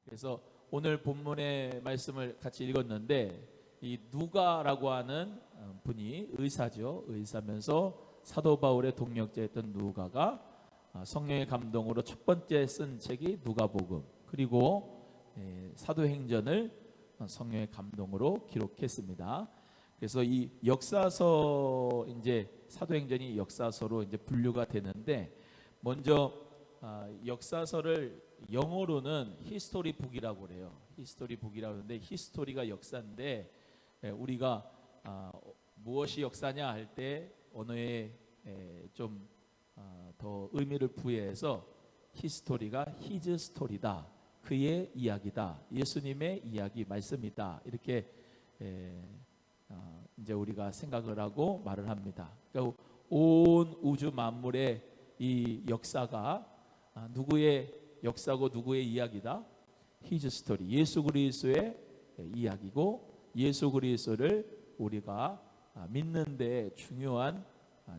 그래서 오늘 본문의 말씀을 같이 읽었는데 이 누가라고 하는 분이 의사죠. 의사면서 사도 바울의 동역자였던 누가가 성령의 감동으로 첫 번째 쓴 책이 누가복음, 그리고 사도행전을 성령의 감동으로 기록했습니다. 그래서 이 역사서, 이제 사도행전이 역사서로 이제 분류가 되는데, 먼저 역사서를 영어로는 히스토리북이라고 그래요. 히스토리북이라고 하는데, 히스토리가 역사인데 우리가 무엇이 역사냐 할 때 언어에 좀 더 의미를 부여해서 히스토리가 히즈 스토리다, 그의 이야기다, 예수님의 이야기 말씀이다, 이렇게 이제 우리가 생각을 하고 말을 합니다. 그러니까 온 우주 만물의 이 역사가 누구의 역사고 누구의 이야기다? 히즈 스토리, 예수 그리스도의 이야기고, 예수 그리스도를 우리가 믿는 데 중요한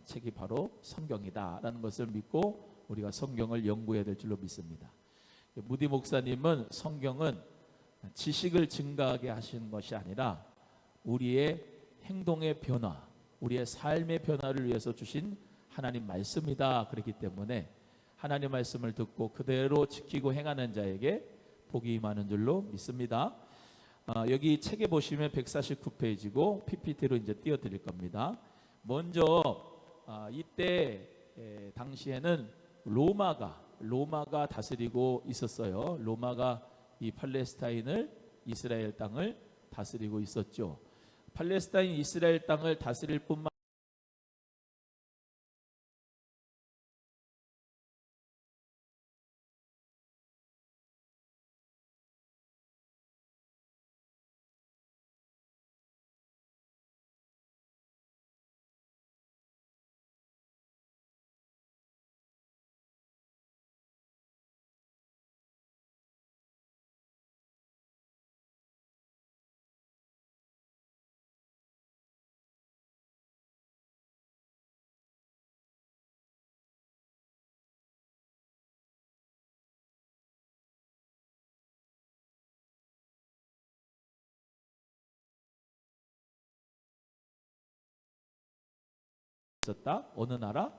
책이 바로 성경이다라는 것을 믿고 우리가 성경을 연구해야 될 줄로 믿습니다. 무디 목사님은 성경은 지식을 증가하게 하시는 것이 아니라 우리의 행동의 변화, 우리의 삶의 변화를 위해서 주신 하나님 말씀이다 그렇기 때문에 하나님 말씀을 듣고 그대로 지키고 행하는 자에게 복이 임하는 줄로 믿습니다. 여기 책에 보시면 149페이지고 PPT로 이제 띄워드릴 겁니다. 먼저 이때 당시에는 로마가 다스리고 있었어요. 로마가 이 팔레스타인을, 이스라엘 땅을 다스리고 있었죠. 팔레스타인 이스라엘 땅을 다스릴 뿐만 있었다. 어느 나라?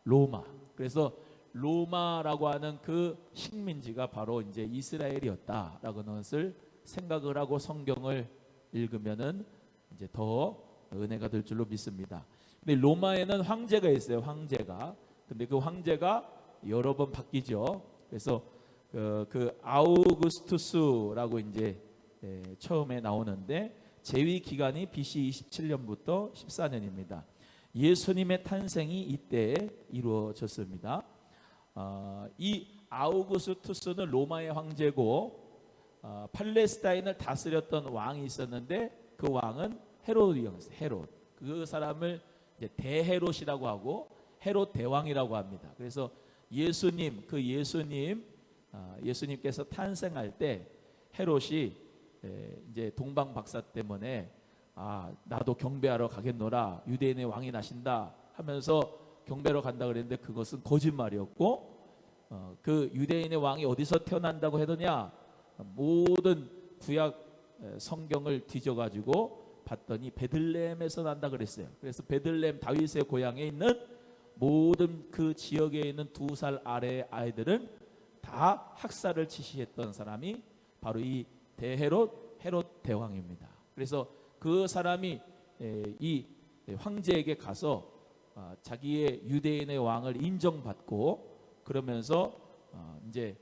로마. 그래서 로마라고 하는 그 식민지가 바로 이제 이스라엘이었다라고 하는 것을 생각을 하고 성경을 읽으면은 이제 더 은혜가 될 줄로 믿습니다. 근데 로마에는 황제가 있어요. 황제가. 근데 그 황제가 여러 번 바뀌죠. 그래서 그 아우구스투스라고 이제 처음에 나오는데 재위 기간이 BC 27년부터 14년입니다. 예수님의 탄생이 이때에 이루어졌습니다. 이 아우구스투스는 로마의 황제고 팔레스타인을 다스렸던 왕이 있었는데 그 왕은 헤롯이었어요. 헤롯. 그 사람을 이제 대헤롯이라고 하고 헤롯 대왕이라고 합니다. 그래서 예수님께서 탄생할 때 헤롯이 이제 동방 박사 때문에 나도 경배하러 가겠노라, 유대인의 왕이 나신다 하면서 경배하러 간다 그랬는데 그것은 거짓말이었고, 그 유대인의 왕이 어디서 태어난다고 하더냐, 모든 구약 성경을 뒤져가지고 봤더니 베들레헴에서 난다 그랬어요. 그래서 베들레헴 다윗의 고향에 있는 모든 그 지역에 있는 2살 아래의 아이들은 다 학살을 지시했던 사람이 바로 이 헤롯 대왕입니다. 그래서 그 사람이 이 황제에게 가서 자기의 유대인의 왕을 인정받고, 그러면서 이제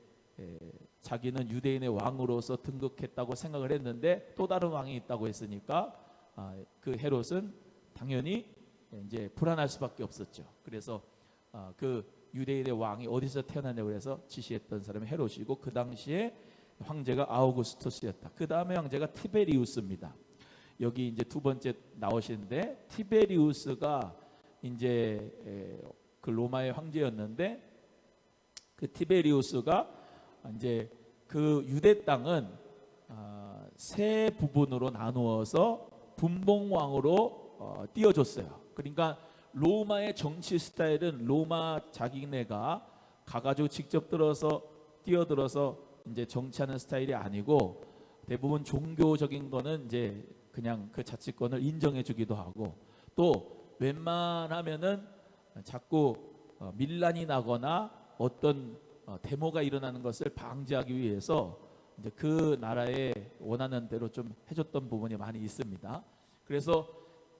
자기는 유대인의 왕으로서 등극했다고 생각을 했는데 또 다른 왕이 있다고 했으니까 그 헤롯은 당연히 이제 불안할 수밖에 없었죠. 그래서 그 유대인의 왕이 어디서 태어났냐고 해서 지시했던 사람이 헤롯이고, 그 당시에 황제가 아우구스투스였다. 그 다음에 황제가 티베리우스입니다. 여기 이제 두 번째 나오시는데, 티베리우스가 이제 그 로마의 황제였는데, 그 티베리우스가 이제 그 유대 땅은 세 부분으로 나누어서 분봉왕으로 띄워줬어요. 그러니까 로마의 정치 스타일은 로마 자기네가 가가지고 직접 뛰어들어서 이제 정치하는 스타일이 아니고 대부분 종교적인 거는 이제 그냥 그 자치권을 인정해 주기도 하고 또 웬만하면은 자꾸 밀란이 나거나 어떤 데모가 일어나는 것을 방지하기 위해서 이제 그 나라에 원하는 대로 좀 해줬던 부분이 많이 있습니다. 그래서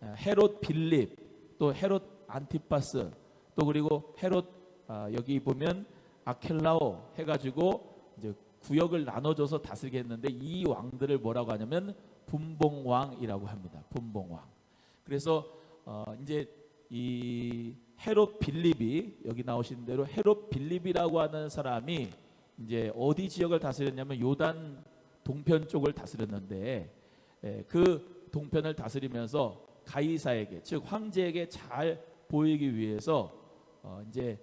헤롯 빌립 또 헤롯 안티파스 또 그리고 헤롯 여기 보면 아켈라오 해가지고 이제 구역을 나눠줘서 다스리게 했는데 이 왕들을 뭐라고 하냐면 분봉왕이라고 합니다. 분봉왕. 그래서 이제 이 헤롯 빌립이 여기 나오신 대로 헤롯 빌립이라고 하는 사람이 이제 어디 지역을 다스렸냐면 요단 동편 쪽을 다스렸는데 그 동편을 다스리면서 가이사에게 즉 황제에게 잘 보이기 위해서 이제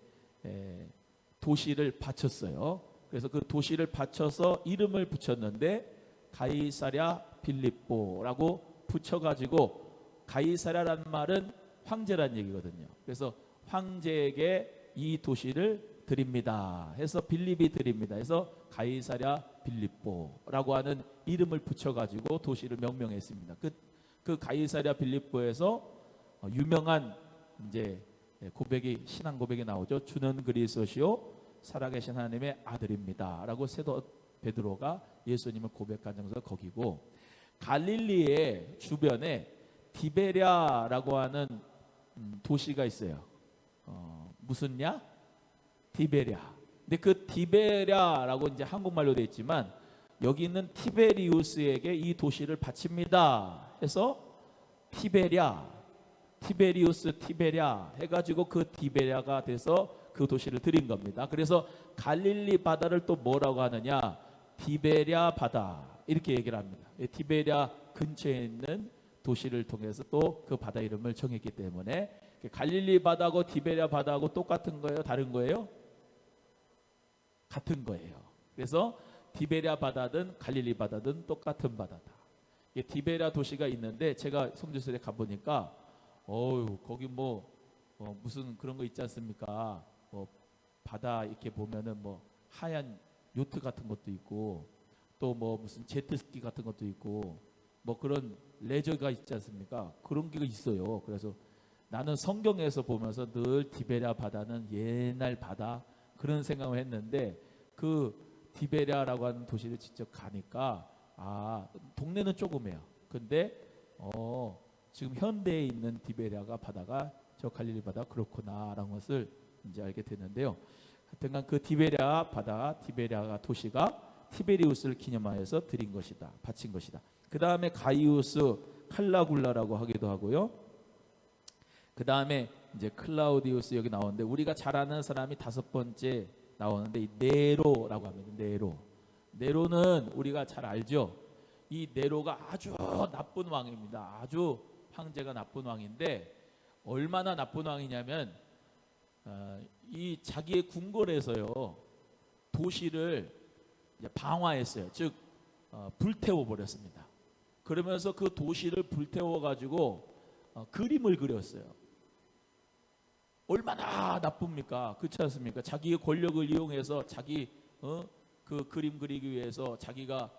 도시를 바쳤어요. 그래서 그 도시를 바쳐서 이름을 붙였는데 가이사랴 빌립보라고 붙여가지고 가이사랴란 말은 황제란 얘기거든요. 그래서 황제에게 이 도시를 드립니다 해서 빌립이 드립니다 해서 가이사랴 빌립보라고 하는 이름을 붙여가지고 도시를 명명했습니다. 그 가이사랴 빌립보에서 유명한 이제 고백이 신앙 고백이 나오죠. 주는 그리스도시요 살아계신 하나님의 아들입니다라고 사도 베드로가 예수님을 고백한 장소가 거기고 갈릴리의 주변에 디베랴라고 하는 도시가 있어요. 무슨냐? 디베랴. 근데 그 디베랴라고 이제 한국말로 되어 있지만 여기 있는 티베리우스에게 이 도시를 바칩니다 해서 티베리우스 티베랴 해가지고 그 디베랴가 돼서 그 도시를 드린 겁니다. 그래서 갈릴리 바다를 또 뭐라고 하느냐? 디베랴 바다 이렇게 얘기를 합니다. 디베랴 근처에 있는 도시를 통해서 또 그 바다 이름을 정했기 때문에 갈릴리 바다하고 디베랴 바다하고 똑같은 거예요? 다른 거예요? 같은 거예요. 그래서 디베랴 바다든 갈릴리 바다든 똑같은 바다다. 디베랴 도시가 있는데 제가 성지순례 가보니까 거기 무슨 그런 거 있지 않습니까? 바다 이렇게 보면은 하얀 요트 같은 것도 있고 또 무슨 제트스키 같은 것도 있고 그런 레저가 있지 않습니까? 그런 게 있어요. 그래서 나는 성경에서 보면서 늘 디베랴 바다는 옛날 바다 그런 생각을 했는데 그 디베랴라고 하는 도시를 직접 가니까 동네는 조그매요. 근데 지금 현대에 있는 디베랴가 바다가 저 갈릴리 바다 그렇구나라는 것을 이제 알게 됐는데요. 하여튼간 그 디베랴 바다, 디베랴 도시가 티베리우스를 기념하여서 드린 것이다, 바친 것이다. 그 다음에 가이우스 칼라굴라라고 하기도 하고요. 그 다음에 이제 클라우디우스 여기 나오는데 우리가 잘 아는 사람이 5번째 나오는데 이 네로라고 합니다. 네로는 우리가 잘 알죠. 이 네로가 아주 나쁜 왕입니다. 아주 황제가 나쁜 왕인데 얼마나 나쁜 왕이냐면 이 자기의 궁궐에서요 도시를 방화했어요. 즉 불태워 버렸습니다. 그러면서 그 도시를 불태워 가지고 그림을 그렸어요. 얼마나 나쁩니까? 그렇지 않습니까? 자기의 권력을 이용해서 자기 그 그림 그리기 위해서 자기가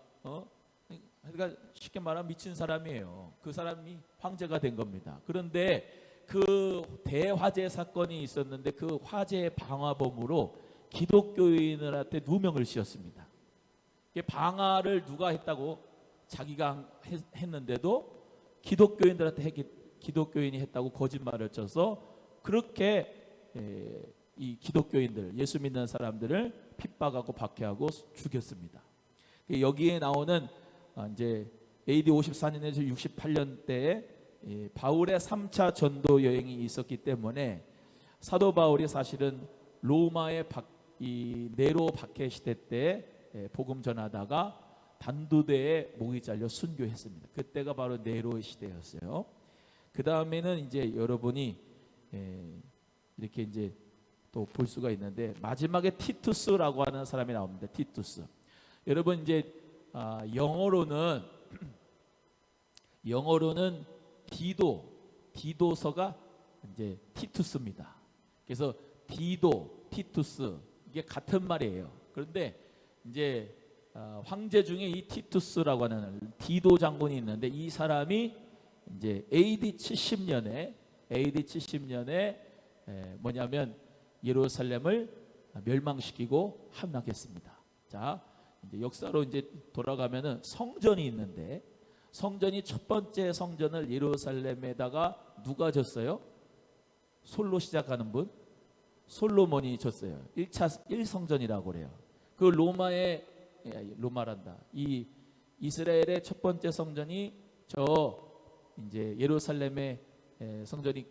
그러니까 쉽게 말하면 미친 사람이에요. 그 사람이 황제가 된 겁니다. 그런데 그 대화재 사건이 있었는데 그 화재의 방화범으로 기독교인들한테 누명을 씌웠습니다. 방화를 누가 했다고 자기가 했는데도 기독교인이 했다고 거짓말을 쳐서 그렇게 이 기독교인들 예수 믿는 사람들을 핍박하고 박해하고 죽였습니다. 여기에 나오는 이제 AD 54년에서 68년 때에 바울의 3차 전도 여행이 있었기 때문에 사도 바울이 사실은 로마의 이 네로 박해 시대 때 복음 전하다가 단두대에 목이 잘려 순교했습니다. 그때가 바로 네로의 시대였어요. 그 다음에는 이제 여러분이 이렇게 이제 또 볼 수가 있는데 마지막에 티투스라고 하는 사람이 나옵니다. 티투스. 여러분 이제 영어로는 디도서가 이제 티투스입니다. 그래서 디도, 티투스 이게 같은 말이에요. 그런데 이제 황제 중에 이 티투스라고 하는 디도 장군이 있는데 이 사람이 이제 AD 70년에 뭐냐면 예루살렘을 멸망시키고 함락했습니다. 자, 이제 역사로 이제 돌아가면은 성전이 있는데 성전이 첫 번째 성전을 예루살렘에다가 누가 졌어요? 솔로 시작하는 분? 솔로몬이 졌어요. 1차 1성전이라고 그래요. 그 로마란다. 이 이스라엘의 첫 번째 성전이 이제 예루살렘의 성전이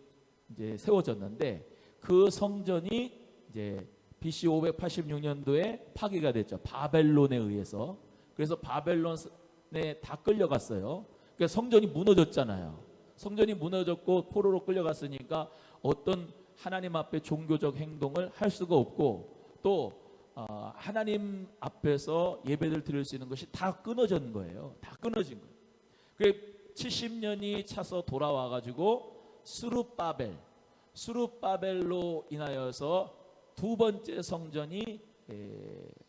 이제 세워졌는데 그 성전이 이제 BC 586년도에 파괴가 됐죠. 바벨론에 의해서. 그래서 바벨론에 다 끌려갔어요. 그러니까 성전이 무너졌잖아요. 성전이 무너졌고 포로로 끌려갔으니까 어떤 하나님 앞에 종교적 행동을 할 수가 없고 또 하나님 앞에서 예배를 드릴 수 있는 것이 다 끊어진 거예요. 다 끊어진 거예요. 그 70년이 차서 돌아와 가지고 스룹바벨로 인하여서 두 번째 성전이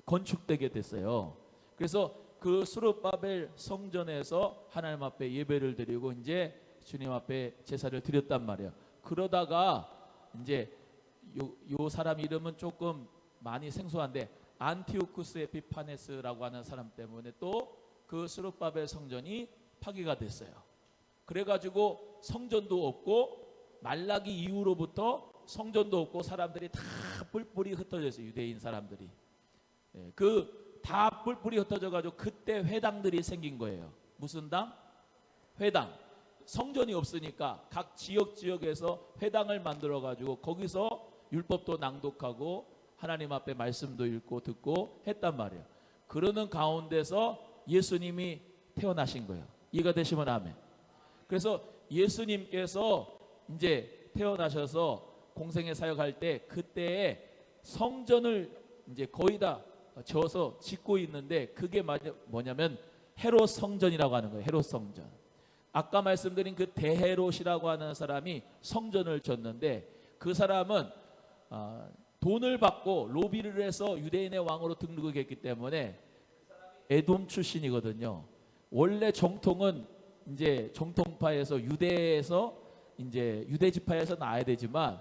건축되게 됐어요. 그래서 그 스룹바벨 성전에서 하나님 앞에 예배를 드리고 이제 주님 앞에 제사를 드렸단 말이에요. 그러다가 이제 요 사람 이름은 조금 많이 생소한데 안티오쿠스 에피파네스라고 하는 사람 때문에 또 그 스룹바벨 성전이 파괴가 됐어요. 그래가지고 성전도 없고 말라기 이후로부터 성전도 없고 사람들이 다 뿔뿔이 흩어져 있어요. 유대인 사람들이. 그 다 뿔뿔이 흩어져 가지고 그때 회당들이 생긴 거예요. 무슨 당? 회당. 성전이 없으니까 각 지역에서 회당을 만들어 가지고 거기서 율법도 낭독하고 하나님 앞에 말씀도 읽고 듣고 했단 말이에요. 그러는 가운데서 예수님이 태어나신 거예요. 이해가 되시면 아멘. 그래서 예수님께서 이제 태어나셔서 공생의 사역할 때 그때에 성전을 이제 거의 다 져서 짓고 있는데 그게 뭐냐면 헤롯 성전이라고 하는 거예요. 헤롯 성전. 아까 말씀드린 그 대헤롯이라고 하는 사람이 성전을 졌는데 그 사람은 돈을 받고 로비를 해서 유대인의 왕으로 등록을 했기 때문에 에돔 출신이거든요. 원래 정통은 이제 정통파에서 유대에서 이제 유대 지파에서 나야 되지만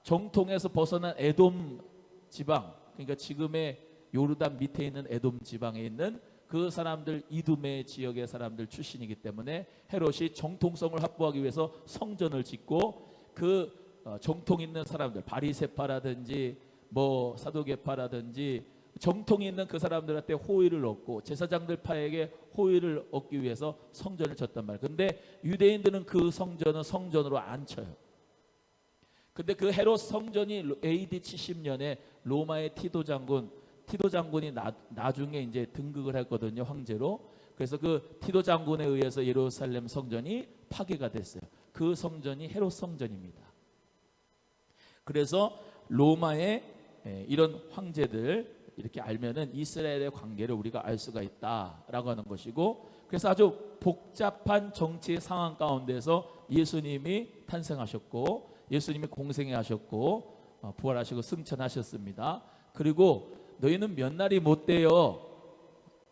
정통에서 벗어난 에돔 지방, 그러니까 지금의 요르단 밑에 있는 에돔 지방에 있는 그 사람들 이두메 지역의 사람들 출신이기 때문에 헤롯이 정통성을 확보하기 위해서 성전을 짓고 그 정통 있는 사람들 바리새파라든지 뭐 사두개파라든지 정통이 있는 그 사람들한테 호의를 얻고 제사장들 파에게 호의를 얻기 위해서 성전을 졌단 말이에요. 근데 유대인들은 그 성전은 성전으로 안 쳐요. 근데 그 헤롯 성전이 AD 70년에 로마의 티도 장군이 나중에 이제 등극을 했거든요, 황제로. 그래서 그 티도 장군에 의해서 예루살렘 성전이 파괴가 됐어요. 그 성전이 헤롯 성전입니다. 그래서 로마의 이런 황제들 이렇게 알면은 이스라엘의 관계를 우리가 알 수가 있다라고 하는 것이고, 그래서 아주 복잡한 정치 상황 가운데서 예수님이 탄생하셨고 예수님이 공생하셨고 부활하시고 승천하셨습니다. 그리고 너희는 몇 날이 못 되어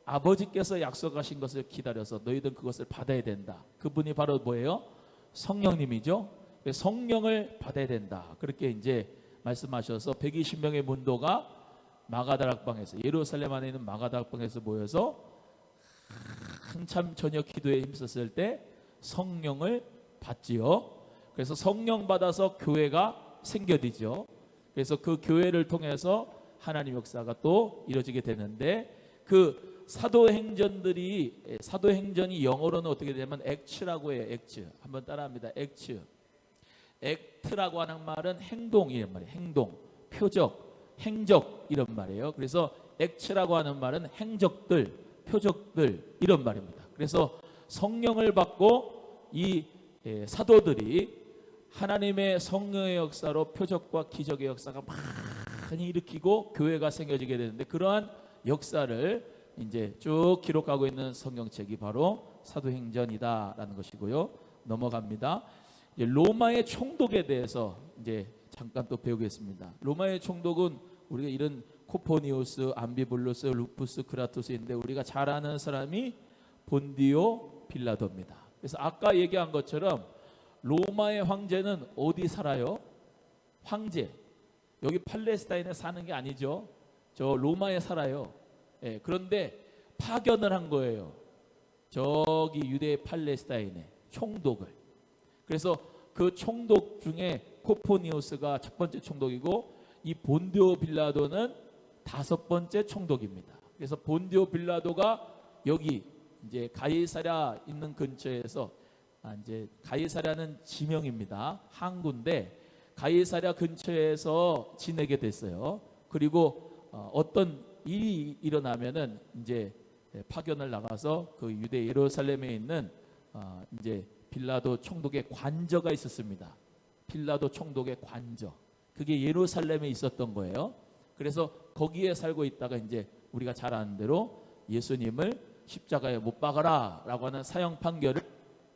아버지께서 약속하신 것을 기다려서 너희들은 그것을 받아야 된다. 그분이 바로 뭐예요? 성령님이죠. 성령을 받아야 된다. 그렇게 이제 말씀하셔서 120명의 문도가 마가다락방에서 예루살렘 안에 있는 마가다락방에서 모여서 한참 저녁 기도에 힘썼을 때 성령을 받지요. 그래서 성령 받아서 교회가 생겨지죠. 그래서 그 교회를 통해서 하나님 역사가 또 이루어지게 되는데 그 사도행전이 영어로는 어떻게 되냐면 액츠라고 해요. 액츠. 한번 따라합니다. 액츠. 액트라고 하는 말은 행동이란 말이에요. 행동, 표적, 행적 이런 말이에요. 그래서 액츠라고 하는 말은 행적들, 표적들 이런 말입니다. 그래서 성령을 받고 이 사도들이 하나님의 성령의 역사로 표적과 기적의 역사가 많이 일으키고 교회가 생겨지게 되는데 그러한 역사를 이제 쭉 기록하고 있는 성경책이 바로 사도행전이다라는 것이고요. 넘어갑니다. 이제 로마의 총독에 대해서 이제 잠깐 또 배우겠습니다. 로마의 총독은 우리가 이런 코포니오스, 암비블루스, 루푸스, 그라투스인데 우리가 잘 아는 사람이 본디오 빌라도입니다. 그래서 아까 얘기한 것처럼 로마의 황제는 어디 살아요? 황제. 여기 팔레스타인에 사는 게 아니죠. 저 로마에 살아요. 예, 그런데 파견을 한 거예요. 저기 유대 팔레스타인에 총독을. 그래서 그 총독 중에 코포니오스가 첫 번째 총독이고 이 본디오 빌라도는 다섯 번째 총독입니다. 그래서 본디오 빌라도가 여기 이제 가이사랴 있는 근처에서 이제 가이사랴는 지명입니다. 항구인데 가이사랴 근처에서 지내게 됐어요. 그리고 어떤 일이 일어나면은 이제 파견을 나가서 그 유대 예루살렘에 있는 이제 빌라도 총독의 관저가 있었습니다. 빌라도 총독의 관저. 그게 예루살렘에 있었던 거예요. 그래서 거기에 살고 있다가 이제 우리가 잘 아는 대로 예수님을 십자가에 못 박아라라고 하는 사형 판결을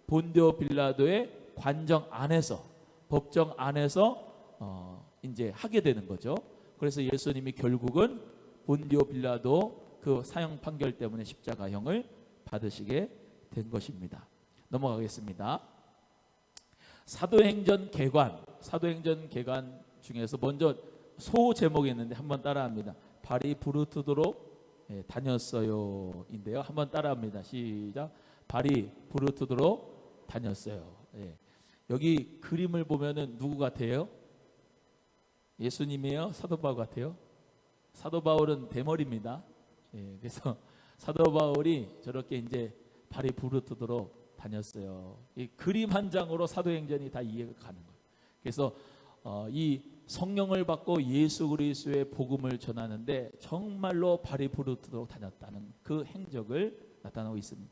본디오 빌라도의 관정 안에서 법정 안에서 이제 하게 되는 거죠. 그래서 예수님이 결국은 본디오 빌라도 그 사형 판결 때문에 십자가형을 받으시게 된 것입니다. 넘어가겠습니다. 사도행전 개관 중에서 먼저 소 제목이 있는데 한번 따라합니다. 발이 부르트도록 다녔어요인데요. 한번 따라합니다. 시작. 발이 부르트도록 다녔어요. 여기 그림을 보면은 누구 같아요? 예수님이에요? 사도 바울 같아요? 사도 바울은 대머리입니다. 그래서 사도 바울이 저렇게 이제 발이 부르트도록 다녔어요. 이 그림 한 장으로 사도행전이 다 이해가 가는 거예요. 그래서 이 성령을 받고 예수 그리스도의 복음을 전하는데 정말로 발이 부르트도록 다녔다는 그 행적을 나타내고 있습니다.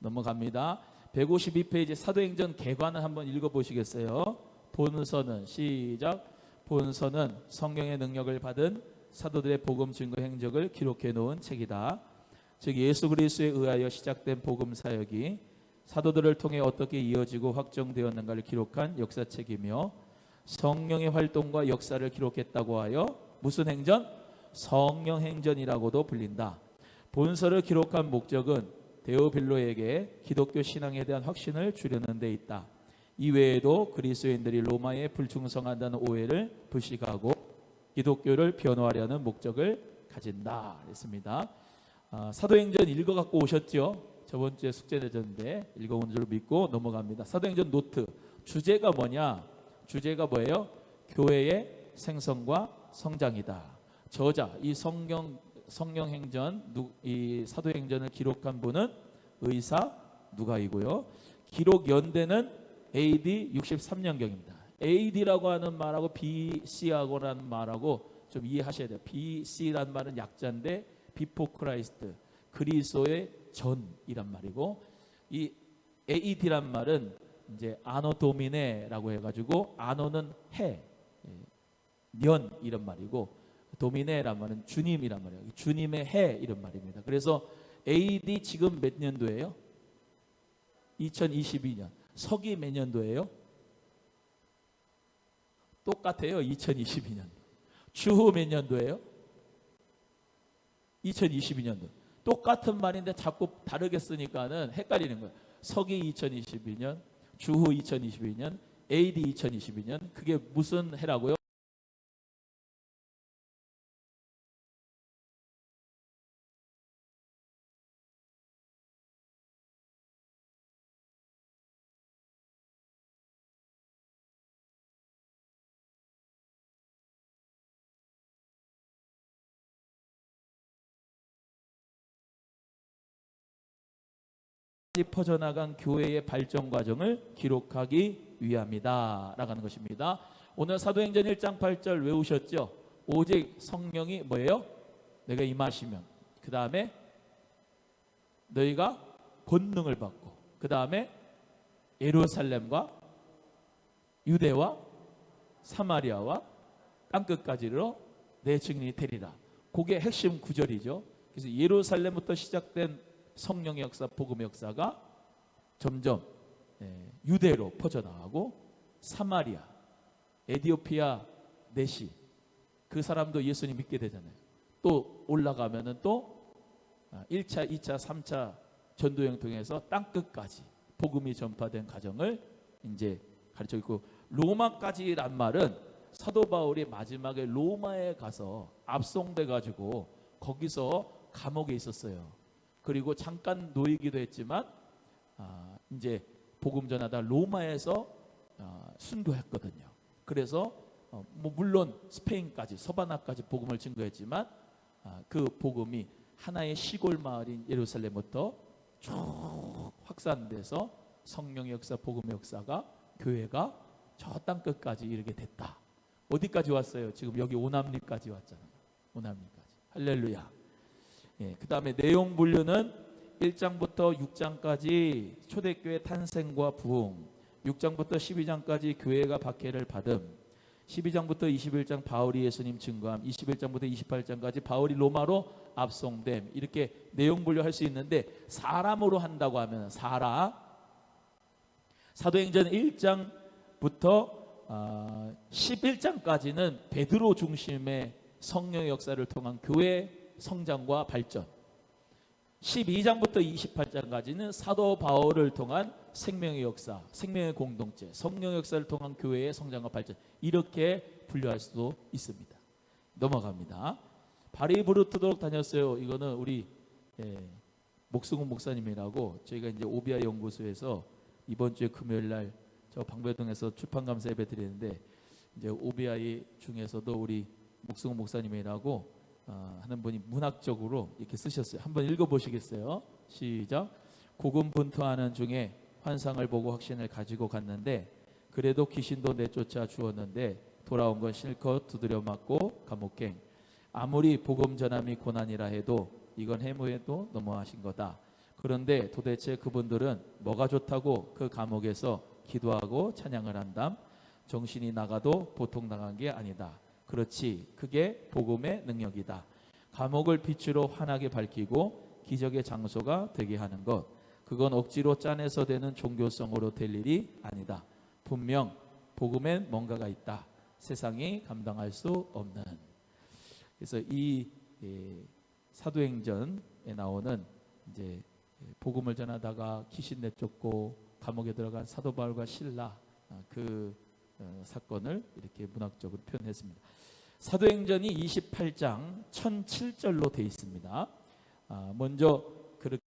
넘어갑니다. 152페이지 사도행전 개관을 한번 읽어보시겠어요? 본서는 시작. 본서는 성령의 능력을 받은 사도들의 복음 증거 행적을 기록해 놓은 책이다. 즉 예수 그리스도에 의하여 시작된 복음 사역이 사도들을 통해 어떻게 이어지고 확정되었는가를 기록한 역사책이며 성령의 활동과 역사를 기록했다고 하여 무슨 행전? 성령 행전이라고도 불린다. 본서를 기록한 목적은 데오빌로에게 기독교 신앙에 대한 확신을 주려는 데 있다. 이외에도 그리스도인들이 로마에 불충성한다는 오해를 불식하고 기독교를 변호하려는 목적을 가진다 했습니다. 사도행전 읽어갖고 오셨죠? 저번 주에 숙제 내줬는데 읽어온 줄 믿고 넘어갑니다. 사도행전 노트 주제가 뭐냐? 주제가 뭐예요? 교회의 생성과 성장이다. 저자 이 성령행전 이 사도행전을 기록한 분은 의사 누가이고요. 기록 연대는 AD 63년경입니다. AD라고 하는 말하고 BC하고라는 말하고 좀 이해하셔야 돼요. BC라는 말은 약자인데 Before Christ 그리스도의 전이란 말이고 이 AD란 말은 이제 아노 도미네라고 해가지고 아노는 해, 년 이런 말이고 도미네란 말은 주님이란 말이에요. 주님의 해 이런 말입니다. 그래서 AD 지금 몇 년도예요? 2022년. 서기 몇 년도예요? 똑같아요. 2022년. 주후 몇 년도예요? 2022년도. 똑같은 말인데 자꾸 다르게 쓰니까는 헷갈리는 거예요. 서기 2022년, 주후 2022년, AD 2022년. 그게 무슨 해라고요? 퍼져나간 교회의 발전 과정을 기록하기 위함이다 라는 것입니다. 오늘 사도행전 1장 8절 외우셨죠? 오직 성령이 뭐예요? 내가 임하시면 그 다음에 너희가 권능을 받고 그 다음에 예루살렘과 유대와 사마리아와 땅끝까지로 내 증인이 되리라. 그게 핵심 구절이죠. 그래서 예루살렘부터 시작된 성령의 역사, 복음의 역사가 점점 유대로 퍼져나가고 사마리아, 에디오피아 내시 그 사람도 예수님 믿게 되잖아요. 또 올라가면은 또 1차, 2차, 3차 전도여행 통해서 땅 끝까지 복음이 전파된 과정을 이제 가르쳐 있고, 로마까지란 말은 사도 바울이 마지막에 로마에 가서 압송돼 가지고 거기서 감옥에 있었어요. 그리고 잠깐 놓이기도 했지만 이제 복음 전하다 로마에서 순교했거든요. 그래서 뭐 물론 스페인까지 서바나까지 복음을 증거했지만 그 복음이 하나의 시골 마을인 예루살렘부터 쭉 확산돼서 성령의 역사, 복음의 역사가, 교회가 저 땅 끝까지 이르게 됐다. 어디까지 왔어요? 지금 여기 오남리까지 왔잖아요. 오남리까지. 할렐루야. 예, 그 다음에 내용 분류는 1장부터 6장까지 초대교회 탄생과 부흥, 6장부터 12장까지 교회가 박해를 받음, 12장부터 21장 바울이 예수님 증거함, 21장부터 28장까지 바울이 로마로 압송됨, 이렇게 내용 분류할 수 있는데, 사람으로 한다고 하면 사도행전 1장부터 11장까지는 베드로 중심의 성령의 역사를 통한 교회 성장과 발전, 12장부터 28장까지는 사도 바울을 통한 생명의 역사, 생명의 공동체, 성령의 역사를 통한 교회의 성장과 발전, 이렇게 분류할 수도 있습니다. 넘어갑니다. 바리브루트도 다녔어요. 이거는 우리 목승훈 목사님이라고, 저희가 이제 오비아 연구소에서 이번 주에 금요일 날 저 방배동에서 출판 감사 예배 드리는데, 이제 오비아이 중에서도 우리 목승훈 목사님이라고 하는 분이 문학적으로 이렇게 쓰셨어요. 한번 읽어보시겠어요? 시작. 고군분투하는 중에 환상을 보고 확신을 가지고 갔는데, 그래도 귀신도 내쫓아 주었는데 돌아온 건 실컷 두드려 맞고 감옥행. 아무리 복음 전함이 고난이라 해도 이건 해무에도 너무하신 거다. 그런데 도대체 그분들은 뭐가 좋다고 그 감옥에서 기도하고 찬양을 한담? 정신이 나가도 보통 나간 게 아니다. 그렇지, 그게 복음의 능력이다. 감옥을 빛으로 환하게 밝히고 기적의 장소가 되게 하는 것, 그건 억지로 짜내서 되는 종교성으로 될 일이 아니다. 분명 복음엔 뭔가가 있다. 세상이 감당할 수 없는. 그래서 이 사도행전에 나오는 이제 복음을 전하다가 귀신 내쫓고 감옥에 들어간 사도 바울과 실라, 그 사건을 이렇게 문학적으로 표현했습니다. 사도행전이 28장 1007절로 되어 있습니다. 먼저 그렇게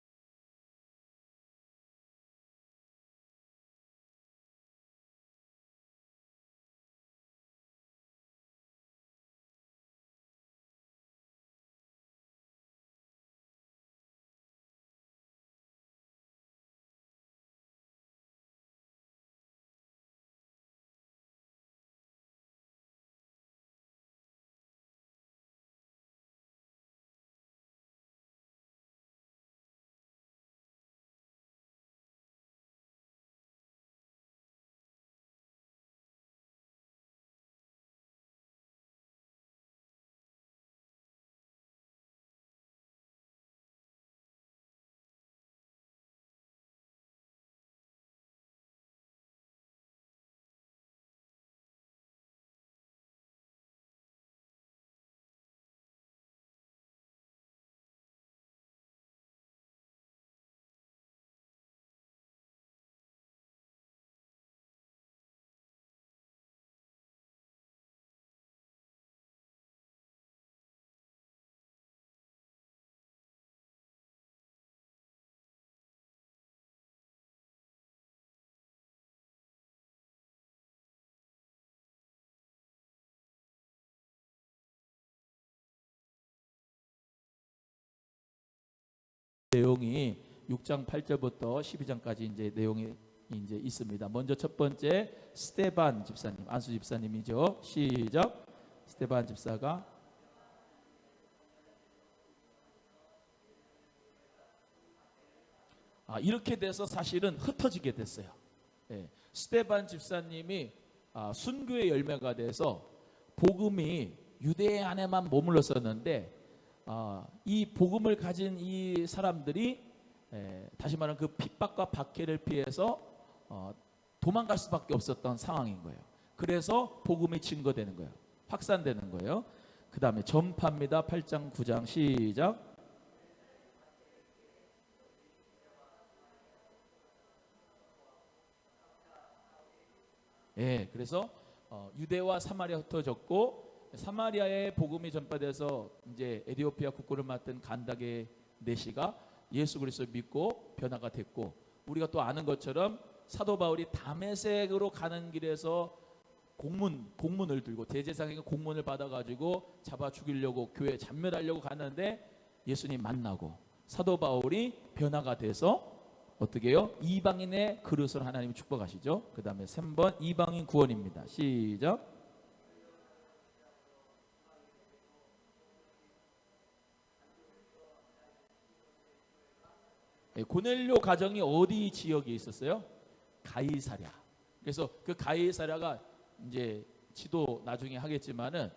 내용이 6장 8절부터 12장까지 이제 내용이 이제 있습니다. 먼저 첫 번째 스데반 집사님, 안수 집사님이죠. 시작. 스데반 집사가 이렇게 돼서 사실은 흩어지게 됐어요. 스데반 집사님이 순교의 열매가 돼서 복음이 유대 안에만 머물렀었는데, 이 복음을 가진 이 사람들이 다시 말하면 그 핍박과 박해를 피해서 도망갈 수밖에 없었던 상황인 거예요. 그래서 복음이 증거되는 거예요. 확산되는 거예요. 그 다음에 전파입니다. 8장 9장 시작. 예, 그래서 유대와 사마리아 흩어졌고 사마리아의 복음이 전파돼서 이제 에티오피아 국고를 맡은 간다게 내시가 예수 그리스도를 믿고 변화가 됐고, 우리가 또 아는 것처럼 사도 바울이 다메섹으로 가는 길에서 공문을 들고 대제사장에게 공문을 받아가지고 잡아 죽이려고 교회에 잔멸하려고 가는데 예수님 만나고 사도 바울이 변화가 돼서 어떻게 해요? 이방인의 그릇을 하나님이 축복하시죠. 그 다음에 3번 이방인 구원입니다. 시작. 고넬료 가정이 어디 지역에 있었어요? 가이사랴. 그래서 그 가이사랴가 이제 지도 나중에 하겠지만은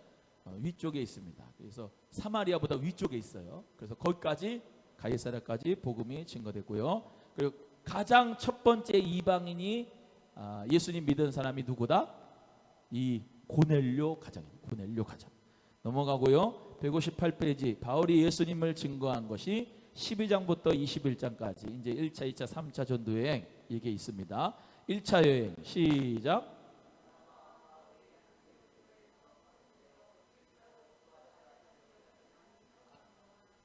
위쪽에 있습니다. 그래서 사마리아보다 위쪽에 있어요. 그래서 거기까지 가이사랴까지 복음이 증거됐고요. 그리고 가장 첫 번째 이방인이 예수님 믿은 사람이 누구다? 이 고넬료 가정입니다. 고넬료 가정. 넘어가고요. 158페이지 바울이 예수님을 증거한 것이 12장부터 21장까지 이제 1차, 2차, 3차 전도여행 이게 있습니다. 1차 여행 시작.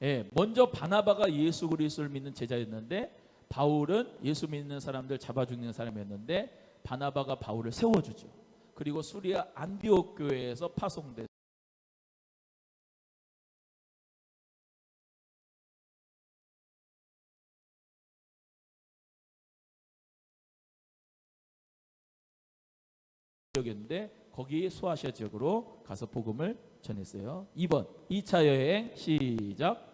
예, 먼저 바나바가 예수 그리스도를 믿는 제자였는데 바울은 예수 믿는 사람들 잡아 죽이는 사람이었는데 바나바가 바울을 세워주죠. 그리고 수리아 안디옥 교회에서 파송돼 지역이었는데 거기 소아시아 지역으로 가서 복음을 전했어요. 2번 2차 여행 시작.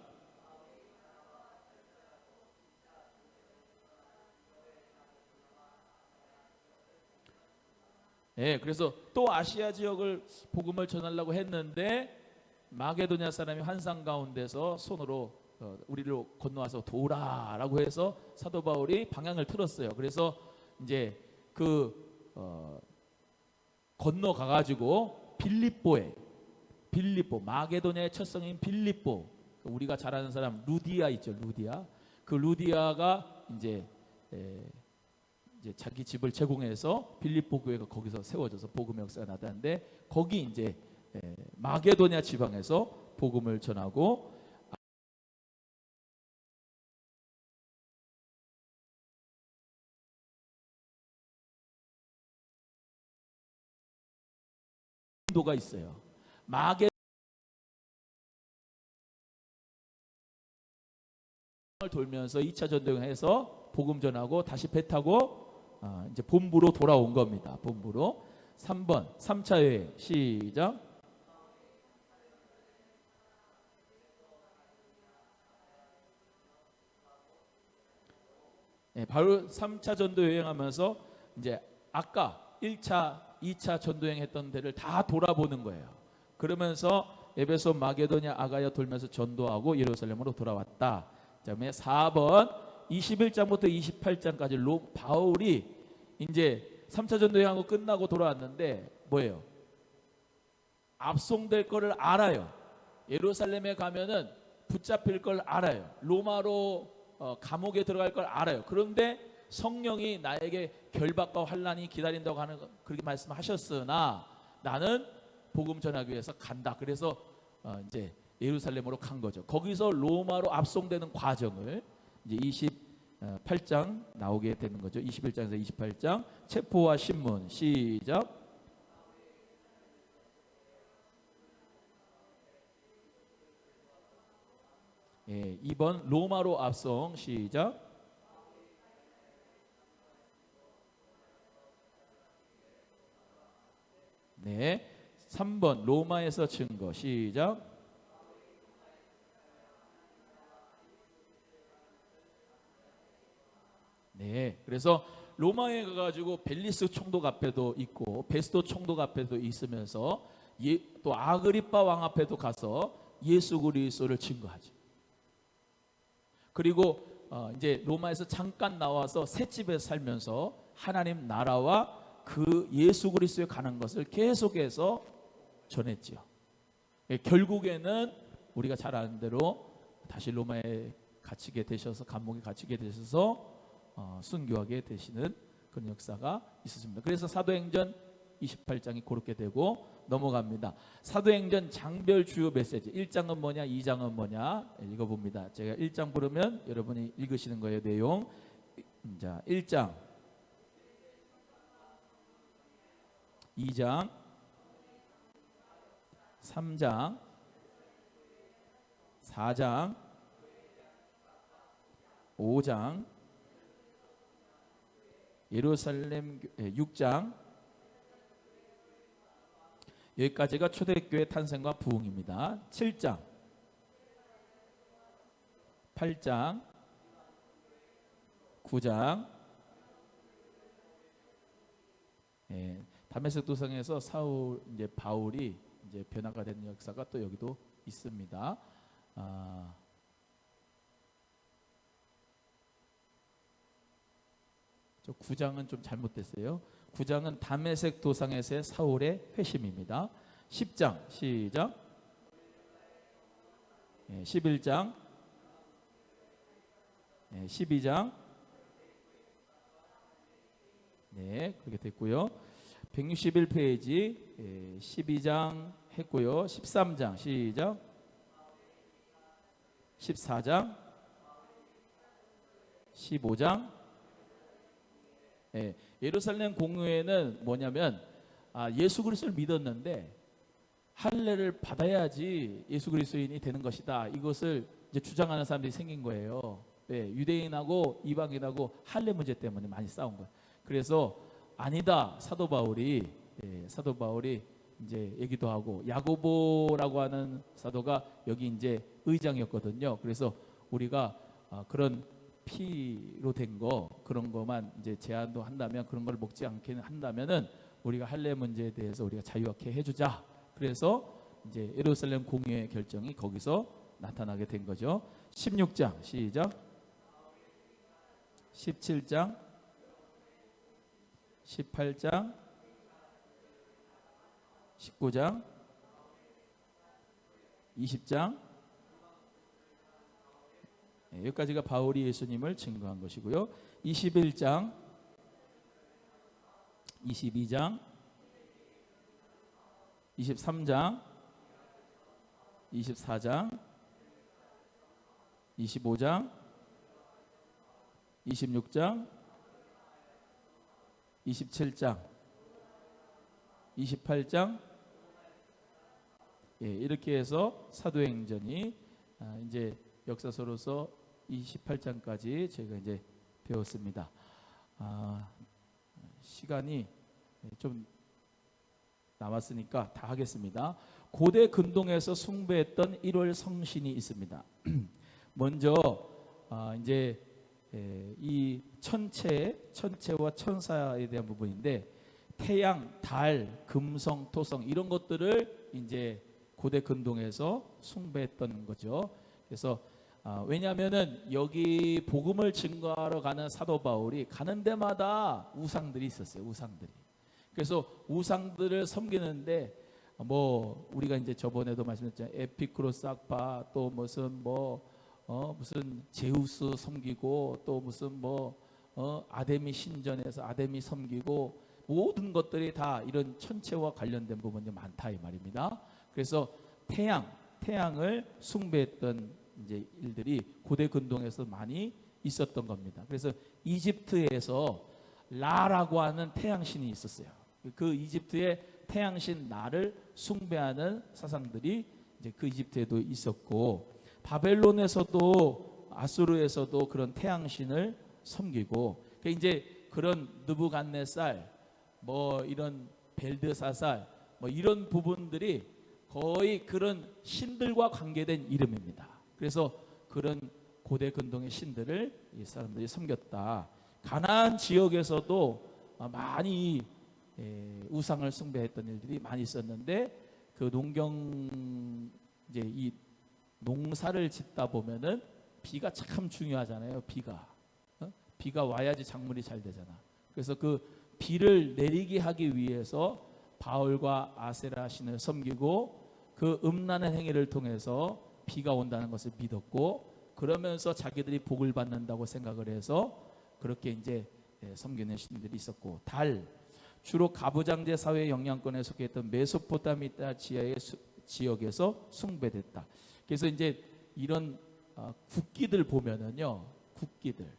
예, 그래서 또 아시아 지역을 복음을 전하려고 했는데 마게도냐 사람이 환상 가운데서 손으로 우리를 건너와서 도우라라고 해서 사도 바울이 방향을 틀었어요. 그래서 이제 건너가 가지고 빌립보 마게도냐의 첫 성인 빌립보, 우리가 잘 아는 사람 루디아 있죠. 루디아. 그 루디아가 이제 자기 집을 제공해서 빌립보 교회가 거기서 세워져서 복음의 역사가 나타났는데 거기 이제 마게도냐 지방에서 복음을 전하고 도가 있어요. 마게 돌면서 2차 전도행을 해서 복음 전하고 다시 배 타고 이제 본부로 돌아온 겁니다. 본부로. 3번 3차 여행 시작. 네, 바로 3차 전도 여행하면서 이제 아까 1차, 2차 전도 여행했던 데를 다 돌아보는 거예요. 그러면서 에베소, 마게도냐, 아가야 돌면서 전도하고 예루살렘으로 돌아왔다. 그다음에 4번 21장부터 28장까지 바울이 이제 3차 전도 여행하고 끝나고 돌아왔는데 뭐예요? 압송될 거를 알아요. 예루살렘에 가면은 붙잡힐 걸 알아요. 로마로 감옥에 들어갈 걸 알아요. 그런데 성령이 나에게 결박과 환난이 기다린다고 하는 그렇게 말씀하셨으나 나는 복음 전하기 위해서 간다. 그래서 이제 예루살렘으로 간 거죠. 거기서 로마로 압송되는 과정을 이제 28장 나오게 되는 거죠. 21장에서 28장 체포와 신문 시작. 예, 2번 로마로 압송 시작. 네, 3번 로마에서 증거 시작. 네, 그래서 로마에 가가지고 벨리스 총독 앞에도 있고 베스도 총독 앞에도 있으면서 또 아그리빠 왕 앞에도 가서 예수 그리스도를 증거하죠. 그리고 이제 로마에서 잠깐 나와서 셋집에 살면서 하나님 나라와 그 예수 그리스도에 관한 것을 계속해서 전했지요. 결국에는 우리가 잘 아는 대로 다시 로마에 갇히게 되셔서 감옥에 갇히게 되셔서 순교하게 되시는 그런 역사가 있었습니다. 그래서 사도행전 28장이 그렇게 되고 넘어갑니다. 사도행전 장별 주요 메시지 1장은 뭐냐 2장은 뭐냐 읽어봅니다. 제가 1장 부르면 여러분이 읽으시는 거예요. 내용. 자, 1장 2장 3장 4장 5장 예루살렘 6장 여기까지가 초대교회 탄생과 부흥입니다. 7장 8장 9장 다메섹 도성에서 이제 바울이 이제 변화가 되는 역사가 또 여기도 있습니다. 저 9장은 좀 잘못됐어요. 9장은 다메섹 도상에서의 사울의 회심입니다. 10장 시작. 11장 12장 네 그렇게 됐고요. 161페이지 12장 했고요. 13장 시작. 14장 15장 예루살렘 공회는 뭐냐면 예수 그리스도를 믿었는데 할례를 받아야지 예수 그리스도인이 되는 것이다. 이것을 이제 주장하는 사람들이 생긴 거예요. 유대인하고 이방인하고 할례 문제 때문에 많이 싸운 거예요. 그래서 아니다. 사도 바울이 이제 얘기도 하고 야고보라고 하는 사도가 여기 이제 의장이었거든요. 그래서 우리가 그런 피로 된 거 그런 거만 이제 제한도 한다면 그런 걸 먹지 않게 한다면은 우리가 할례 문제에 대해서 우리가 자유하게 해주자. 그래서 이제 예루살렘 공회의 결정이 거기서 나타나게 된 거죠. 16장 시작. 17장 18장 19장 20장 여기까지가 바울이 예수님을 증거한 것이고요. 21장 22장 23장 24장 25장 26장 27장 28장 이렇게 해서 사도행전이 이제 역사서로서 28장까지 저희가 이제 배웠습니다. 시간이 좀 남았으니까 다 하겠습니다. 고대 근동에서 숭배했던 1월 성신이 있습니다. 먼저 이제 이 천체와 천사에 대한 부분인데 태양, 달, 금성, 토성 이런 것들을 이제 고대 근동에서 숭배했던 거죠. 그래서 왜냐하면은 여기 복음을 증거하러 가는 사도 바울이 가는 데마다 우상들이 있었어요. 우상들이. 그래서 우상들을 섬기는데 뭐 우리가 이제 저번에도 말씀드렸잖아요. 에피쿠로스 악파 또 무슨 무슨 제우스 섬기고 또 무슨 아데미 신전에서 아데미 섬기고 모든 것들이 다 이런 천체와 관련된 부분이 많다 이 말입니다. 그래서 태양을 숭배했던 이제 일들이 고대 근동에서 많이 있었던 겁니다. 그래서 이집트에서 라라고 하는 태양신이 있었어요. 그 이집트의 태양신 라를 숭배하는 사상들이 이제 그 이집트에도 있었고 바벨론에서도 아수르에서도 그런 태양신을 섬기고 이제 그런 느부갓네살 이런 벨드사살 이런 부분들이 거의 그런 신들과 관계된 이름입니다. 그래서 그런 고대 근동의 신들을 이 사람들이 섬겼다. 가나안 지역에서도 많이 우상을 숭배했던 일들이 많이 있었는데 그 이제 이 농사를 짓다 보면은 비가 참 중요하잖아요. 비가 와야지 작물이 잘 되잖아. 그래서 그 비를 내리게 하기 위해서 바울과 아세라 신을 섬기고 그 음란한 행위를 통해서 비가 온다는 것을 믿었고, 그러면서 자기들이 복을 받는다고 생각을 해서 그렇게 이제 섬기는 신들이 있었고, 달, 주로 가부장제 사회 영향권에 속했던 메소포타미아 지하의 지역에서 숭배됐다. 그래서 이제 이런 국기들 보면은요, 국기들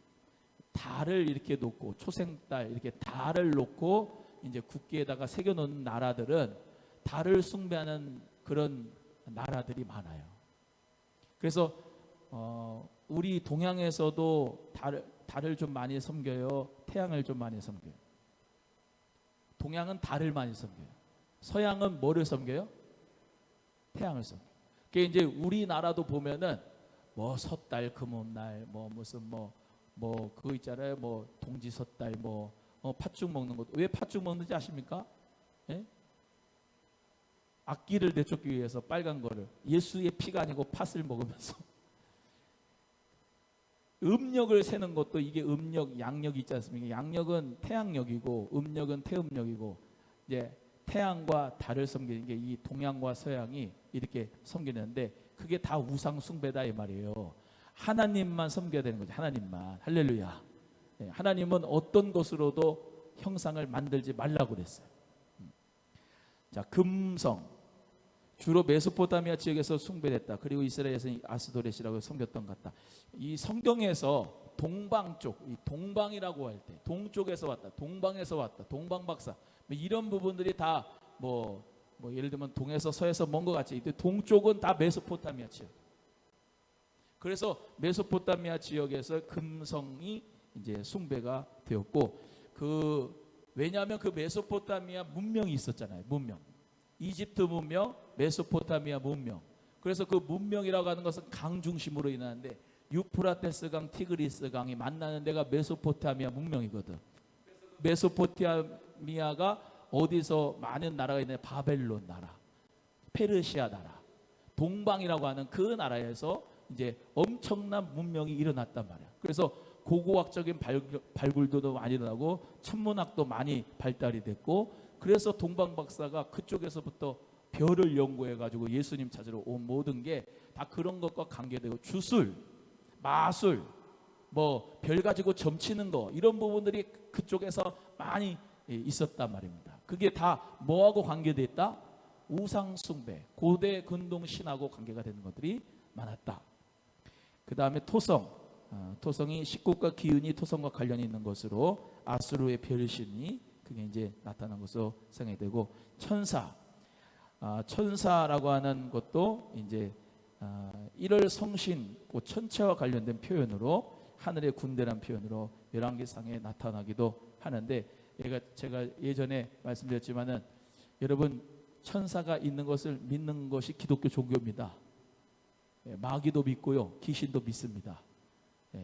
달을 이렇게 놓고, 초생달 이렇게 달을 놓고 이제 국기에다가 새겨놓는 나라들은 달을 숭배하는 그런 나라들이 많아요. 그래서 우리 동양에서도 달을 좀 많이 섬겨요, 태양을 좀 많이 섬겨요? 동양은 달을 많이 섬겨요. 서양은 뭐를 섬겨요? 태양을 섬겨요. 그게 이제 우리나라도 보면은 뭐 섣달 금음날 뭐 무슨 뭐 그거 있잖아요. 뭐 동지 섣달 뭐 팥죽 먹는 것. 왜 팥죽 먹는지 아십니까? 예? 악기를 내쫓기 위해서 빨간 거를, 예수의 피가 아니고 팥을 먹으면서 음력을 세는 것도, 이게 음력, 양력이 있지 않습니까? 양력은 태양력이고 음력은 태음력이고, 이제 태양과 달을 섬기는 게 이 동양과 서양이 이렇게 섬기는데, 그게 다 우상 숭배다 이 말이에요. 하나님만 섬겨야 되는 거죠. 하나님만. 할렐루야. 네, 하나님은 어떤 것으로도 형상을 만들지 말라고 그랬어요. 자, 금성, 주로 메소포타미아 지역에서 숭배됐다. 그리고 이스라엘에서는 아스도렛이라고 섬겼던 것 같다. 이 성경에서 동방 쪽, 이 동방이라고 할 때 동쪽에서 왔다, 동방에서 왔다, 동방박사, 이런 부분들이 다 뭐 예를 들면 동에서 서에서 먼 것 같이, 동쪽은 다 메소포타미아 지역. 그래서 메소포타미아 지역에서 금성이 이제 숭배가 되었고, 왜냐하면 그 메소포타미아 문명이 있었잖아요. 문명. 이집트 문명, 메소포타미아 문명. 그래서 그 문명이라고 하는 것은 강 중심으로 인하는데, 유프라테스 강, 티그리스 강이 만나는 데가 메소포타미아 문명이거든. 메소포타미아가 어디서 많은 나라가 있는데, 바벨론 나라, 페르시아 나라, 동방이라고 하는 그 나라에서 이제 엄청난 문명이 일어났단 말이야. 그래서 고고학적인 발굴도 많이 일어나고 천문학도 많이 발달이 됐고, 그래서 동방 박사가 그쪽에서부터 별을 연구해 가지고 예수님 찾으러 온 모든 게 다 그런 것과 관계되고, 주술, 마술, 뭐 별 가지고 점치는 거, 이런 부분들이 그쪽에서 많이 있었단 말입니다. 그게 다 뭐하고 관계되어 있다? 우상 숭배, 고대 근동 신하고 관계가 되는 것들이 많았다. 그 다음에 토성, 토성이 식국과 기운이 토성과 관련이 있는 것으로 아수르의 별신이 그게 이제 나타난 것으로 생각이 되고, 천사, 천사라고 하는 것도 이제 1월 성신, 천체와 관련된 표현으로, 하늘의 군대란 표현으로 열왕기상에 나타나기도 하는데, 제가 예전에 말씀드렸지만은, 여러분, 천사가 있는 것을 믿는 것이 기독교 종교입니다. 마귀도 믿고요, 귀신도 믿습니다.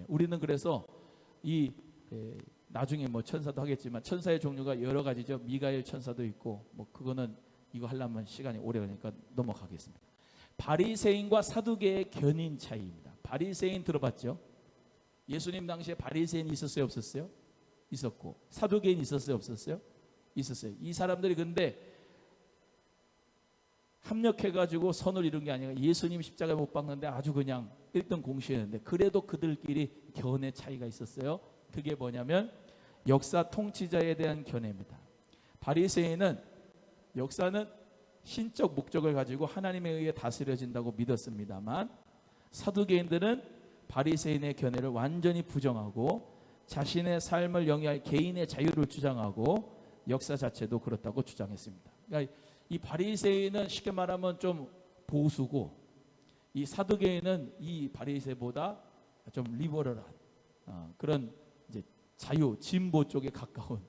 우리는 그래서 나중에 뭐 천사도 하겠지만, 천사의 종류가 여러 가지죠. 미가엘 천사도 있고, 뭐 그거는 이거 하려면 시간이 오래 걸리니까 넘어가겠습니다. 바리새인과 사두개의 견인 차이입니다. 바리새인 들어봤죠? 예수님 당시에 바리새인이 있었어요, 없었어요? 있었고, 사두개인 있었어요, 없었어요? 있었어요. 이 사람들이 근데 합력해가지고 선을 이룬 게 아니라, 예수님 십자가에 못 박는데 아주 그냥 1등 공신했는데, 그래도 그들끼리 견해 차이가 있었어요. 그게 뭐냐면 역사 통치자에 대한 견해입니다. 바리새인은 역사는 신적 목적을 가지고 하나님에 의해 다스려진다고 믿었습니다만, 사두개인들은 바리새인의 견해를 완전히 부정하고 자신의 삶을 영위할 개인의 자유를 주장하고 역사 자체도 그렇다고 주장했습니다. 그러니까 이 바리새인은 쉽게 말하면 좀 보수고, 이 사두개인은 이 바리새보다 좀 리버럴한 그런 이제 자유, 진보 쪽에 가까운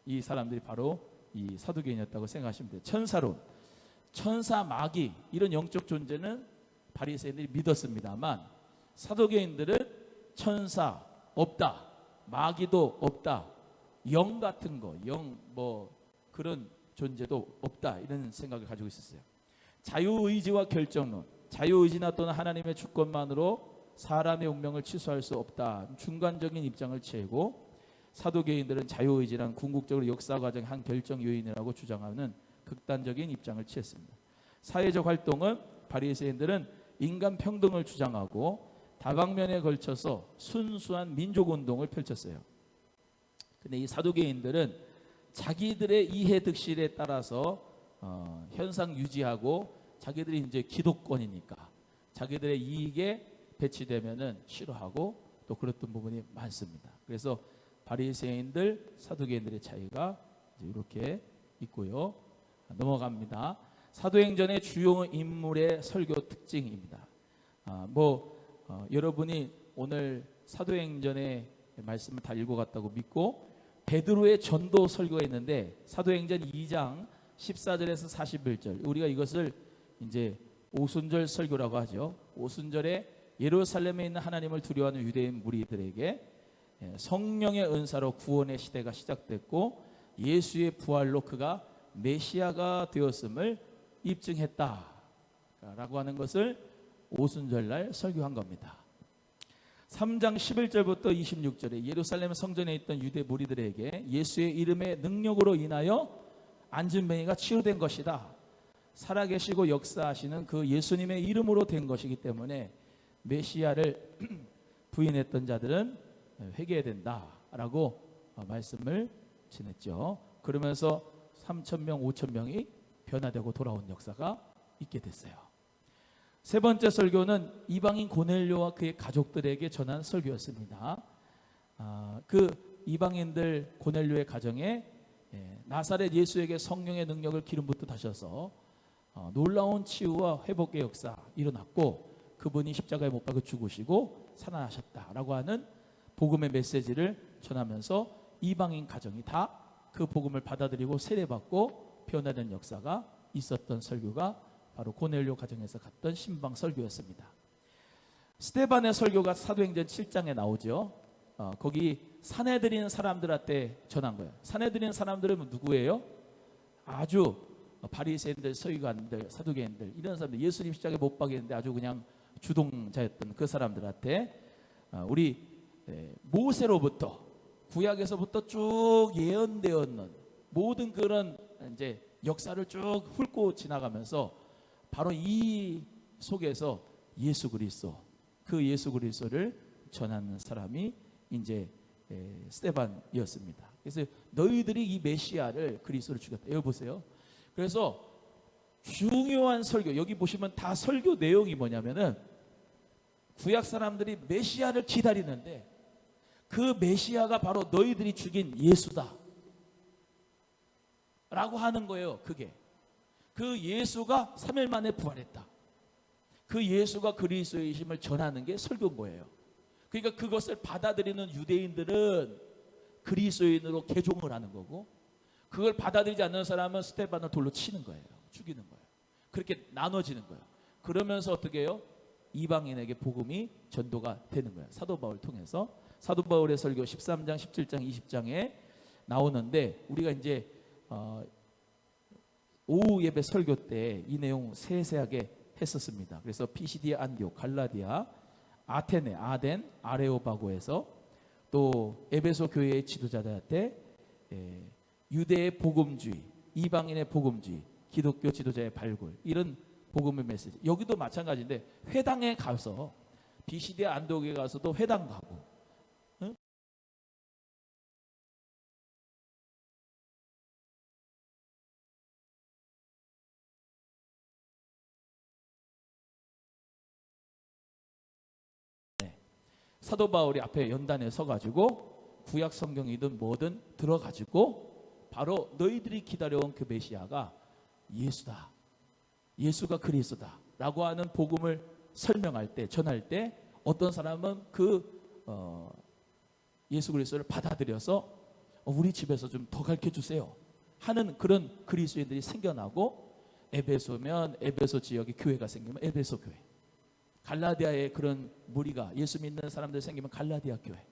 이 사람들이 바로 이 사두개인이었다고 생각하시면 돼요. 천사론, 천사, 마귀, 이런 영적 존재는 바리새인들이 믿었습니다만, 사두개인들은 천사 없다, 마귀도 없다, 영 같은 거, 영 뭐 그런 존재도 없다, 이런 생각을 가지고 있었어요. 자유의지와 결정론, 자유의지나 또는 하나님의 주권만으로 사람의 운명을 취소할 수 없다, 중간적인 입장을 취하고, 사두개인들은 자유의지란 궁극적으로 역사 과정의 한 결정 요인이라고 주장하는 극단적인 입장을 취했습니다. 사회적 활동은 바리새인들은 인간 평등을 주장하고 다방면에 걸쳐서 순수한 민족 운동을 펼쳤어요. 근데 이 사두개인들은 자기들의 이해 득실에 따라서 현상 유지하고 자기들이 이제 기독권이니까 자기들의 이익에 배치되면은 싫어하고 또 그랬던 부분이 많습니다. 그래서 바리새인들, 사두개인들의 차이가 이제 이렇게 있고요. 넘어갑니다. 사도행전의 주요 인물의 설교 특징입니다. 여러분이 오늘 사도행전의 말씀을 다 읽어갔다고 믿고 베드로의 전도 설교가 있는데 사도행전 2장 14절에서 41절 우리가 이것을 이제 오순절 설교라고 하죠. 오순절에 예루살렘에 있는 하나님을 두려워하는 유대인 무리들에게 성령의 은사로 구원의 시대가 시작됐고 예수의 부활로 그가 메시아가 되었음을 입증했다라고 하는 것을 오순절날 설교한 겁니다. 3장 11절부터 26절에 예루살렘 성전에 있던 유대 무리들에게 예수의 이름의 능력으로 인하여 안진뱅이가 치유된 것이다. 살아계시고 역사하시는 그 예수님의 이름으로 된 것이기 때문에 메시아를 부인했던 자들은 회개해야 된다라고 말씀을 전했죠. 그러면서 3,000명, 5,000명이 변화되고 돌아온 역사가 있게 됐어요. 세 번째 설교는 이방인 고넬료와 그의 가족들에게 전한 설교였습니다. 그 이방인들 고넬료의 가정에 나사렛 예수에게 성령의 능력을 기름 붓듯 하셔서 놀라운 치유와 회복의 역사 일어났고 그분이 십자가에 못 박혀 죽으시고 살아나셨다라고 하는 복음의 메시지를 전하면서 이방인 가정이 다 그 복음을 받아들이고 세례받고 변화된 역사가 있었던 설교가 바로 고넬료 가정에서 갔던 신방 설교였습니다. 스데반의 설교가 사도행전 7장에 나오죠. 거기 사내들인 사람들한테 전한 거예요. 사내들인 사람들은 누구예요? 아주 바리새인들, 서기관들, 사두개인들 이런 사람들, 예수님 십자가에 못 박였는데 아주 그냥 주동자였던 그 사람들한테 우리 모세로부터 구약에서부터 쭉 예언되었는 모든 그런 이제 역사를 쭉 훑고 지나가면서 바로 이 속에서 예수 그리스도, 그 예수 그리스도를 전하는 사람이 이제 스데반이었습니다. 그래서 너희들이 이 메시아를 그리스도를 죽였다. 여기 보세요. 그래서 중요한 설교, 여기 보시면 다 설교 내용이 뭐냐면은 구약 사람들이 메시아를 기다리는데 그 메시아가 바로 너희들이 죽인 예수다 라고 하는 거예요. 그게 그 예수가 3일 만에 부활했다. 그 예수가 그리스도이심을 전하는 게 설교인 거예요. 그러니까 그것을 받아들이는 유대인들은 그리스도인으로 개종을 하는 거고 그걸 받아들이지 않는 사람은 스데반을 돌로 치는 거예요. 죽이는 거예요. 그렇게 나눠지는 거예요. 그러면서 어떻게 해요? 이방인에게 복음이 전도가 되는 거예요. 사도 바울 통해서. 사도 바울의 설교 13장, 17장, 20장에 나오는데 우리가 이제 오후 예배 설교 때 이 내용 세세하게 했었습니다. 그래서 피시디아, 안디옥, 갈라디아, 아테네, 아덴, 아레오바고에서 또 에베소 교회의 지도자들한테 유대의 복음주의, 이방인의 복음주의, 기독교 지도자의 발굴 이런 복음의 메시지. 여기도 마찬가지인데 회당에 가서 피시디아, 안디옥에 가서도 회당 가고 사도 바울이 앞에 연단에 서가지고 구약 성경이든 뭐든 들어가지고 바로 너희들이 기다려온 그 메시아가 예수다, 예수가 그리스도다 라고 하는 복음을 설명할 때, 전할 때 어떤 사람은 예수 그리스도를 받아들여서 우리 집에서 좀 더 가르쳐 주세요 하는 그런 그리스도인들이 생겨나고 에베소면 에베소 지역에 교회가 생기면 에베소 교회, 갈라디아의 그런 무리가 예수 믿는 사람들 생기면 갈라디아 교회,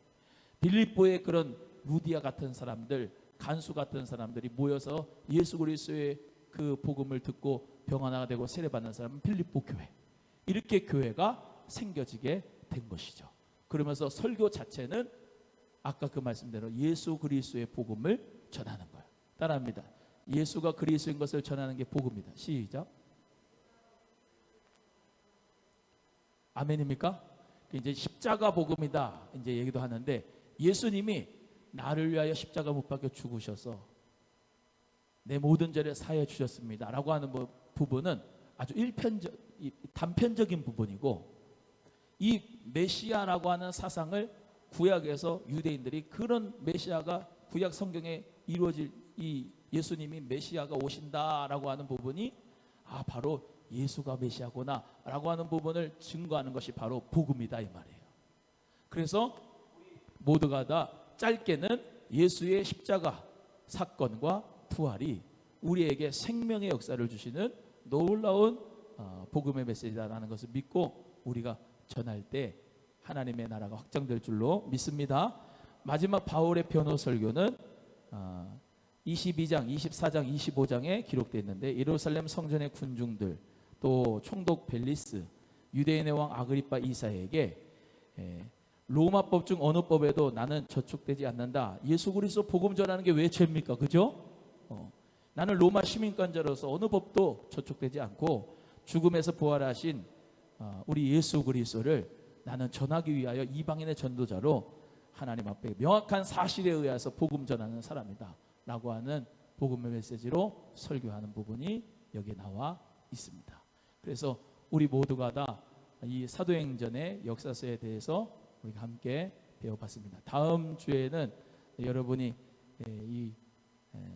빌립보의 그런 루디아 같은 사람들, 간수 같은 사람들이 모여서 예수 그리스도의 그 복음을 듣고 병화나가 되고 세례받는 사람은 빌립보 교회, 이렇게 교회가 생겨지게 된 것이죠. 그러면서 설교 자체는 아까 그 말씀대로 예수 그리스도의 복음을 전하는 거예요. 따라합니다. 예수가 그리스도인 것을 전하는 게 복음이다. 시작. 아멘입니까? 이제 십자가 복음이다 이제 얘기도 하는데, 예수님이 나를 위하여 십자가 못 박혀 죽으셔서 내 모든 죄를 사해 주셨습니다 라고 하는 부분은 아주 단편적인 부분이고, 이 메시아라고 하는 사상을 구약에서 유대인들이 그런 메시아가 구약 성경에 이루어질, 이 예수님이 메시아가 오신다라고 하는 부분이 바로 예수가 메시아구나 라고 하는 부분을 증거하는 것이 바로 복음이다 이 말이에요. 그래서 모두가 다 짧게는 예수의 십자가 사건과 부활이 우리에게 생명의 역사를 주시는 놀라운 복음의 메시지다라는 것을 믿고 우리가 전할 때 하나님의 나라가 확장될 줄로 믿습니다. 마지막 바울의 변호 설교는 22장, 24장, 25장에 기록되어 있는데, 예루살렘 성전의 군중들, 또 총독 벨리스, 유대인의 왕 아그리파 2사에게 로마법 중 어느 법에도 나는 저촉되지 않는다. 예수 그리스도 복음 전하는 게 왜 죄입니까? 그죠? 나는 로마 시민권자로서 어느 법도 저촉되지 않고 죽음에서 부활하신 우리 예수 그리스도를 나는 전하기 위하여 이방인의 전도자로 하나님 앞에 명확한 사실에 의해서 복음 전하는 사람이다 라고 하는 복음의 메시지로 설교하는 부분이 여기에 나와 있습니다. 그래서 우리 모두가 다 이 사도행전의 역사서에 대해서 우리가 함께 배워봤습니다. 다음 주에는 여러분이 이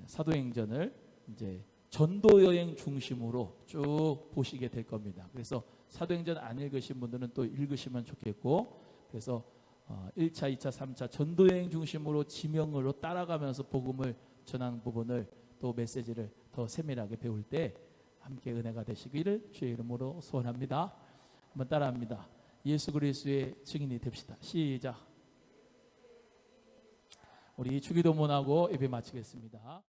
사도행전을 이제 전도 여행 중심으로 쭉 보시게 될 겁니다. 그래서 사도행전 안 읽으신 분들은 또 읽으시면 좋겠고, 그래서 1차, 2차, 3차 전도 여행 중심으로 지명으로 따라가면서 복음을 전하는 부분을, 또 메시지를 더 세밀하게 배울 때 함께 은혜가 되시기를 주의 이름으로 소원합니다. 한번 따라합니다. 예수 그리스도의 증인이 됩시다. 시작. 우리 주기도문하고 예배 마치겠습니다.